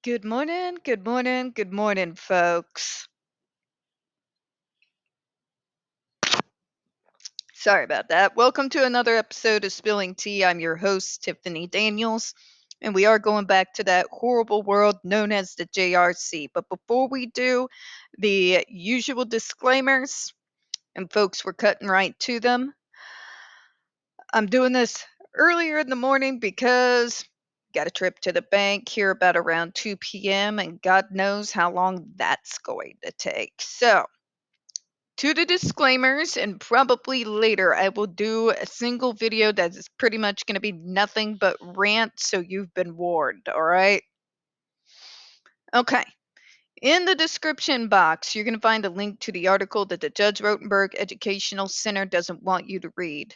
Good morning, folks. Sorry about that. Welcome to another episode of Spilling Tea. I'm your host, Tiffany Daniels, and we are going back to that horrible world known as the JRC. But before we do, the usual disclaimers, and folks, we're cutting right to them. I'm doing this earlier in the morning because got a trip to the bank here about around 2 p.m., and God knows how long that's going to take. So, to the disclaimers, and probably later I will do a single video that is pretty much going to be nothing but rant, so you've been warned, all right? Okay. In the description box, you're going to find a link to the article that the Judge Rotenberg Educational Center doesn't want you to read.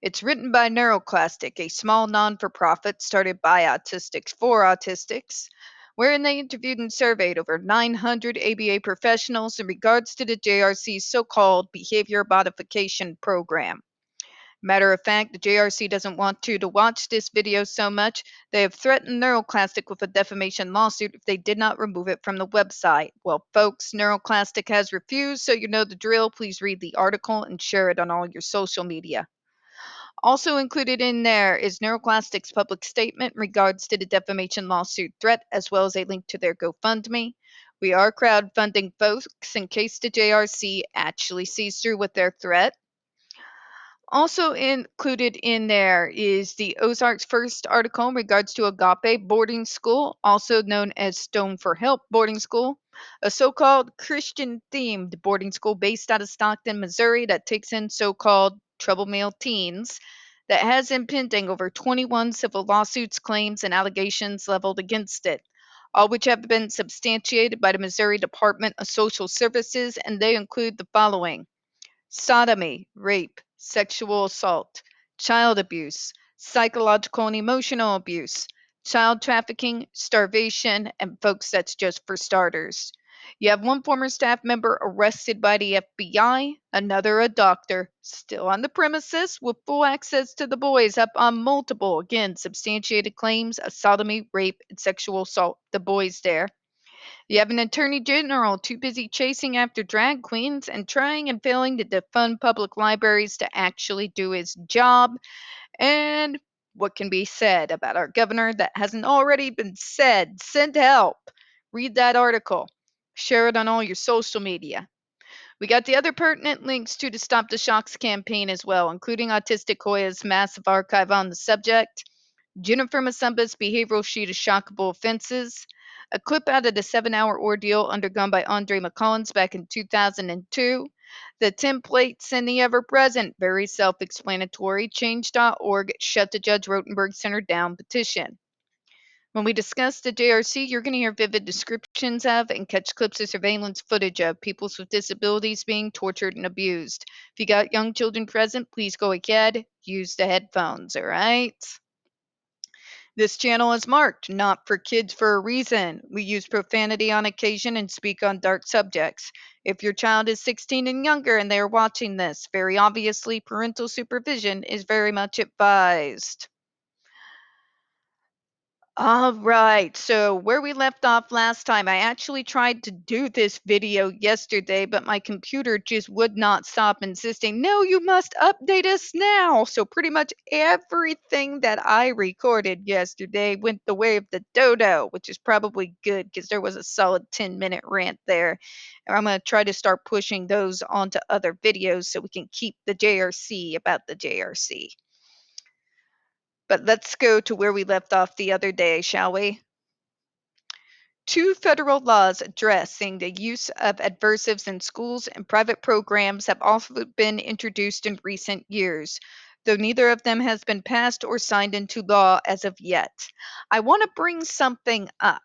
It's written by NeuroClastic, a small non for profit started by autistics for autistics, wherein they interviewed and surveyed over 900 ABA professionals in regards to the JRC's so called behavior modification program. Matter of fact, the JRC doesn't want you to watch this video so much, they have threatened NeuroClastic with a defamation lawsuit if they did not remove it from the website. Well, folks, NeuroClastic has refused, so you know the drill. Please read the article and share it on all your social media. Also included in there is NeuroClastic's public statement in regards to the defamation lawsuit threat, as well as a link to their GoFundMe. We are crowdfunding folks in case the JRC actually sees through with their threat. Also included in there is the Ozarks First article in regards to Agape Boarding School, also known as Stone for Help Boarding School, a so-called Christian-themed boarding school based out of Stockton, Missouri that takes in so-called trouble male teens that has impending over 21 civil lawsuits, claims, and allegations leveled against it, all which have been substantiated by the Missouri Department of Social Services, and they include the following: sodomy, rape, sexual assault, child abuse, psychological and emotional abuse, child trafficking, starvation, and folks, that's just for starters. You have one former staff member arrested by the FBI, another a doctor, still on the premises with full access to the boys up on multiple, again, substantiated claims of sodomy, rape, and sexual assault. The boys there. You have an attorney general too busy chasing after drag queens and trying and failing to defund public libraries to actually do his job. And what can be said about our governor that hasn't already been said? Send help. Read that article. Share it on all your social media. We got the other pertinent links to the Stop the Shocks campaign as well, including Autistic Hoya's massive archive on the subject, Jennifer Masumba's behavioral sheet of shockable offenses, a clip out of the 7-hour ordeal undergone by Andre McCollins back in 2002, the templates and the ever present, very self explanatory change.org shut the Judge Rotenberg Center down petition. When we discuss the JRC, you're going to hear vivid descriptions of and catch clips of surveillance footage of people with disabilities being tortured and abused. If you got young children present, please go ahead, use the headphones, all right? This channel is marked not for kids for a reason. We use profanity on occasion and speak on dark subjects. If your child is 16 and younger and they are watching this, very obviously parental supervision is very much advised. All right, so where we left off last time, I actually tried to do this video yesterday, but my computer just would not stop insisting, no, you must update us now. So pretty much everything that I recorded yesterday went the way of the dodo, which is probably good because there was a solid 10-minute rant there. And I'm going to try to start pushing those onto other videos so we can keep the JRC about the JRC. But let's go to where we left off the other day, shall we? Two federal laws addressing the use of aversives in schools and private programs have also been introduced in recent years, though neither of them has been passed or signed into law as of yet. I want to bring something up.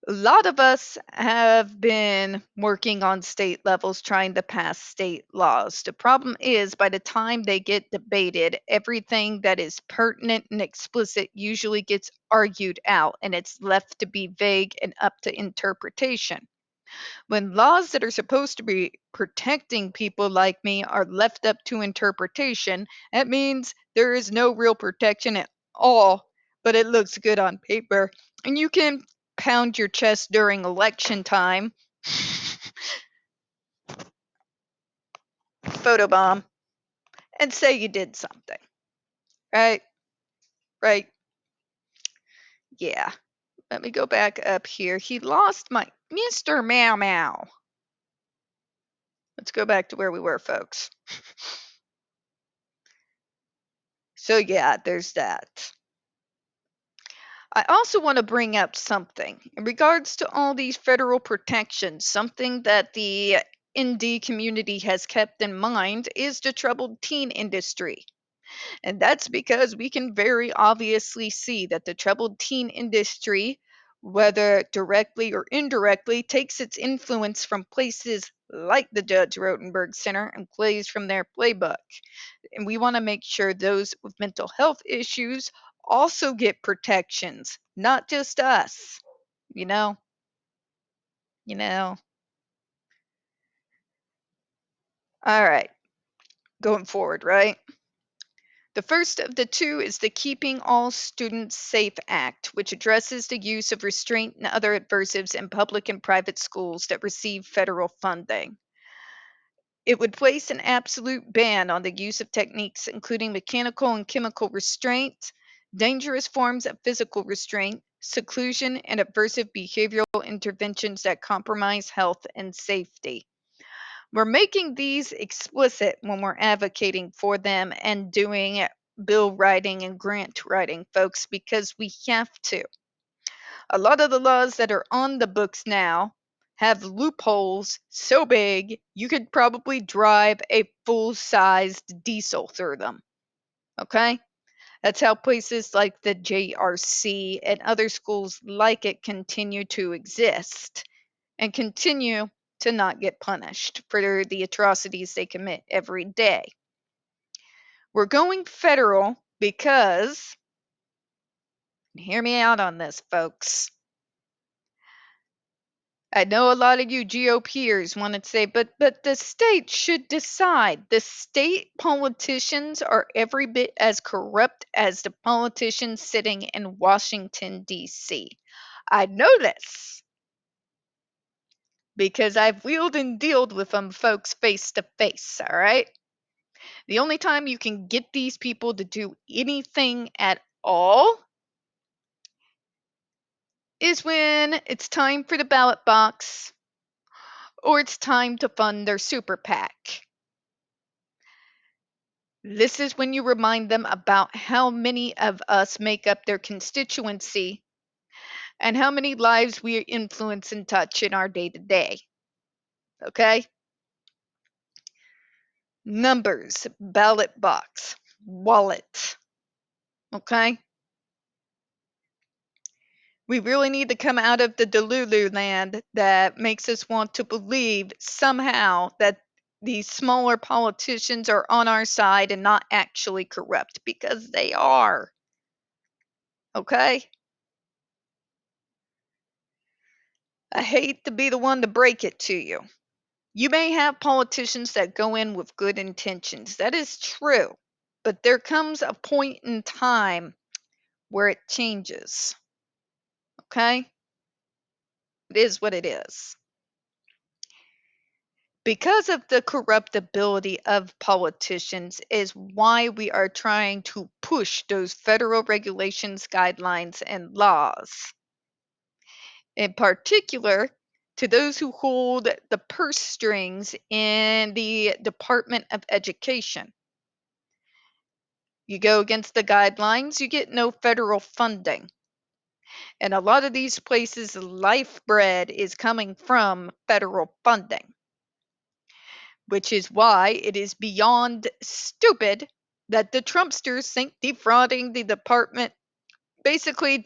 A lot of us have been working on state levels trying to pass state laws. The problem is, by the time they get debated, everything that is pertinent and explicit usually gets argued out and it's left to be vague and up to interpretation. When laws that are supposed to be protecting people like me are left up to interpretation, that means there is no real protection at all but it looks good on paper. And you can pound your chest during election time. Photobomb. And say you did something. Right? Right? Yeah. Let me go back up here. He lost my Mr. Meow Meow. Let's go back to where we were, folks. So, yeah, there's that. I also want to bring up something in regards to all these federal protections. Something that the ND community has kept in mind is the troubled teen industry. And that's because we can very obviously see that the troubled teen industry, whether directly or indirectly, takes its influence from places like the Judge Rotenberg Center and plays from their playbook. And we want to make sure those with mental health issues also get protections, not just us. You know, you know. All right, going forward, right? The first of the two is the Keeping All Students Safe Act, which addresses the use of restraint and other aversives in public and private schools that receive federal funding. It would place an absolute ban on the use of techniques including mechanical and chemical restraint, dangerous forms of physical restraint, seclusion, and aversive behavioral interventions that compromise health and safety. We're making these explicit when we're advocating for them and doing bill writing and grant writing, folks, because we have to. A lot of the laws that are on the books now have loopholes so big you could probably drive a full sized diesel through them. Okay? That's how places like the JRC and other schools like it continue to exist and continue to not get punished for the atrocities they commit every day. We're going federal because, hear me out on this, folks. I know a lot of you GOPers want to say, but the state should decide. The state politicians are every bit as corrupt as the politicians sitting in Washington, D.C. I know this because I've wheeled and dealed with them folks face to face, all right? The only time you can get these people to do anything at all is when it's time for the ballot box or it's time to fund their super PAC. This is when you remind them about how many of us make up their constituency and how many lives we influence and touch in our day to day. Okay? Numbers, ballot box, wallet. Okay? We really need to come out of the Delulu land that makes us want to believe somehow that these smaller politicians are on our side and not actually corrupt, because they are. Okay? I hate to be the one to break it to you. You may have politicians that go in with good intentions. That is true. But there comes a point in time where it changes. Okay? It is what it is. Because of the corruptibility of politicians is why we are trying to push those federal regulations, guidelines, and laws. In particular, to those who hold the purse strings in the Department of Education. You go against the guidelines, you get no federal funding. And a lot of these places, life bread is coming from federal funding, which is why it is beyond stupid that the Trumpsters think defrauding the department, basically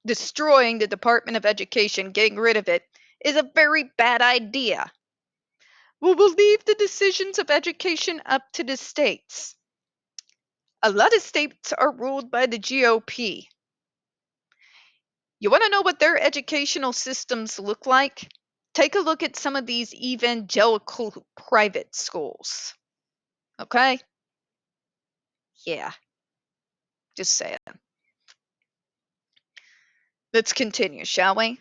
destroying the Department of Education, getting rid of it, is a very bad idea. We will leave the decisions of education up to the states. A lot of states are ruled by the GOP. You want to know what their educational systems look like? Take a look at some of these evangelical private schools. Okay? Yeah, just saying. Let's continue, shall we?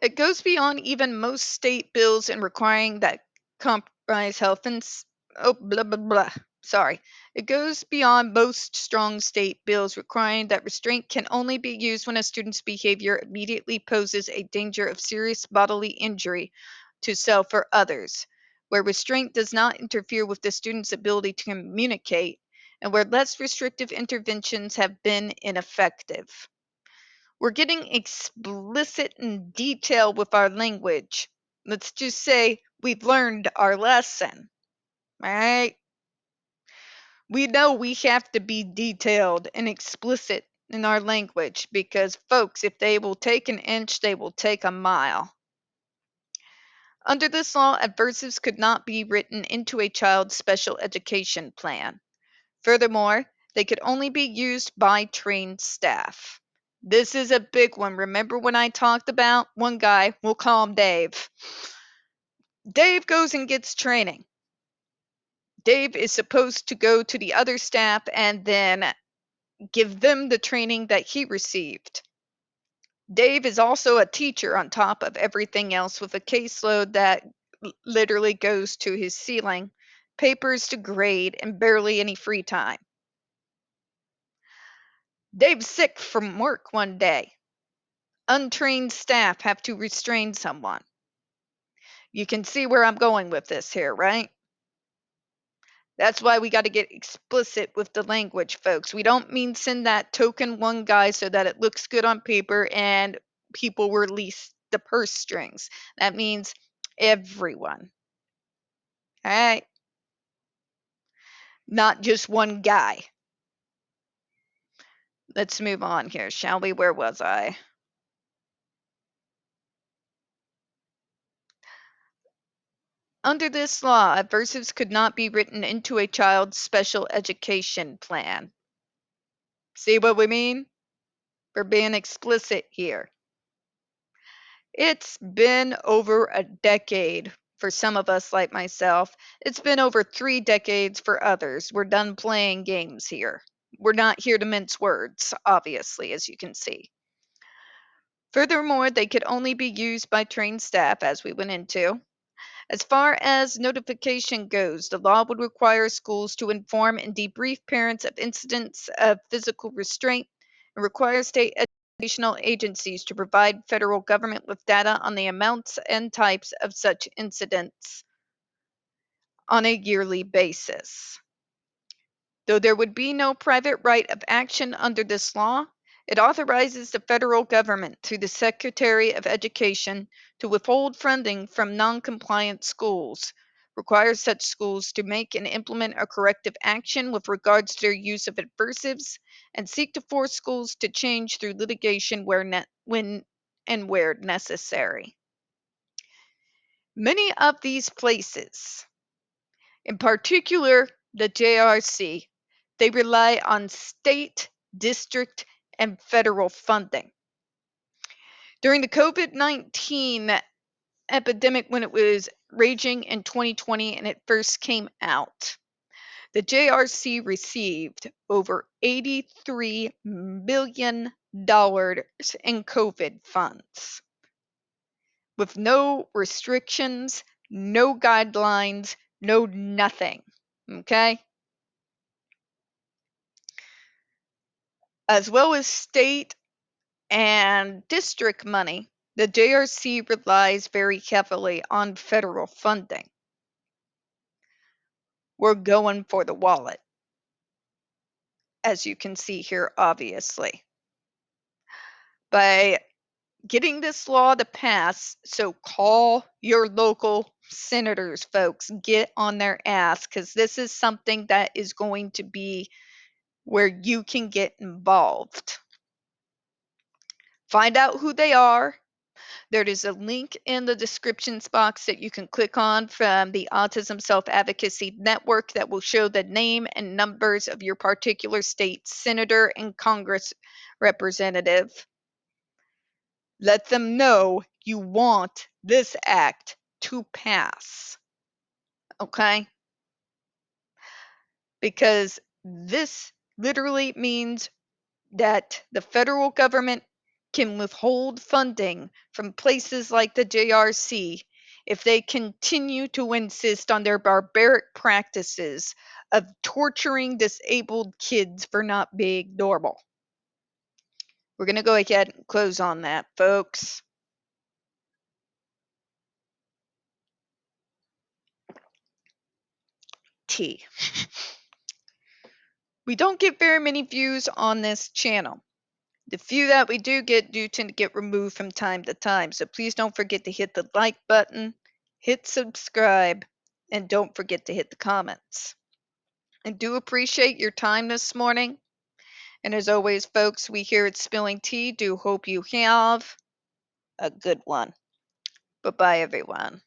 It goes beyond even most state bills in requiring that compromise health and oh blah blah blah. Sorry. It goes beyond most strong state bills requiring that restraint can only be used when a student's behavior immediately poses a danger of serious bodily injury to self or others, where restraint does not interfere with the student's ability to communicate, and where less restrictive interventions have been ineffective. We're getting explicit and detailed with our language. Let's just say we've learned our lesson, right? We know we have to be detailed and explicit in our language because, folks, if they will take an inch, they will take a mile. Under this law, aversives could not be written into a child's special education plan. Furthermore, they could only be used by trained staff. This is a big one. Remember when I talked about one guy, we'll call him Dave. Dave goes and gets training. Dave is supposed to go to the other staff and then give them the training that he received. Dave is also a teacher on top of everything else with a caseload that literally goes to his ceiling, papers to grade, and barely any free time. Dave's sick from work one day. Untrained staff have to restrain someone. You can see where I'm going with this here, right? That's why we got to get explicit with the language, folks. We don't mean send that token one guy so that it looks good on paper and people release the purse strings. That means everyone. All right? Not just one guy. Let's move on here, shall we? Where was I? Under this law, aversives could not be written into a child's special education plan. See what we mean? We're being explicit here. It's been over a decade for some of us, like myself. It's been over 3 decades for others. We're done playing games here. We're not here to mince words, obviously, as you can see. Furthermore, they could only be used by trained staff, as we went into. As far as notification goes, the law would require schools to inform and debrief parents of incidents of physical restraint and require state educational agencies to provide federal government with data on the amounts and types of such incidents on a yearly basis. Though there would be no private right of action under this law, it authorizes the federal government through the Secretary of Education to withhold funding from non-compliant schools, requires such schools to make and implement a corrective action with regards to their use of aversives, and seek to force schools to change through litigation when and where necessary. Many of these places, in particular the JRC, they rely on state, district, and federal funding. During the COVID-19 epidemic, when it was raging in 2020 and it first came out, the JRC received over $83 million in COVID funds with no restrictions, no guidelines, no nothing. Okay? As well as state and district money, the JRC relies very heavily on federal funding. We're going for the wallet, as you can see here, obviously. By getting this law to pass, so call your local senators, folks. Get on their ass because this is something that is going to be where you can get involved. Find out who they are. There is a link in the descriptions box that you can click on from the Autism Self Advocacy Network that will show the name and numbers of your particular state senator and Congress representative. Let them know you want this act to pass. Okay? Because this literally means that the federal government can withhold funding from places like the JRC if they continue to insist on their barbaric practices of torturing disabled kids for not being normal. We're going to go ahead and close on that, folks. T. We don't get very many views on this channel. The few that we do tend to get removed from time to time, so please don't forget to hit the like button, hit subscribe, and don't forget to hit the comments. I do appreciate your time this morning. And as always, folks, we here at Spilling Tea do hope you have a good one. Bye-bye, everyone.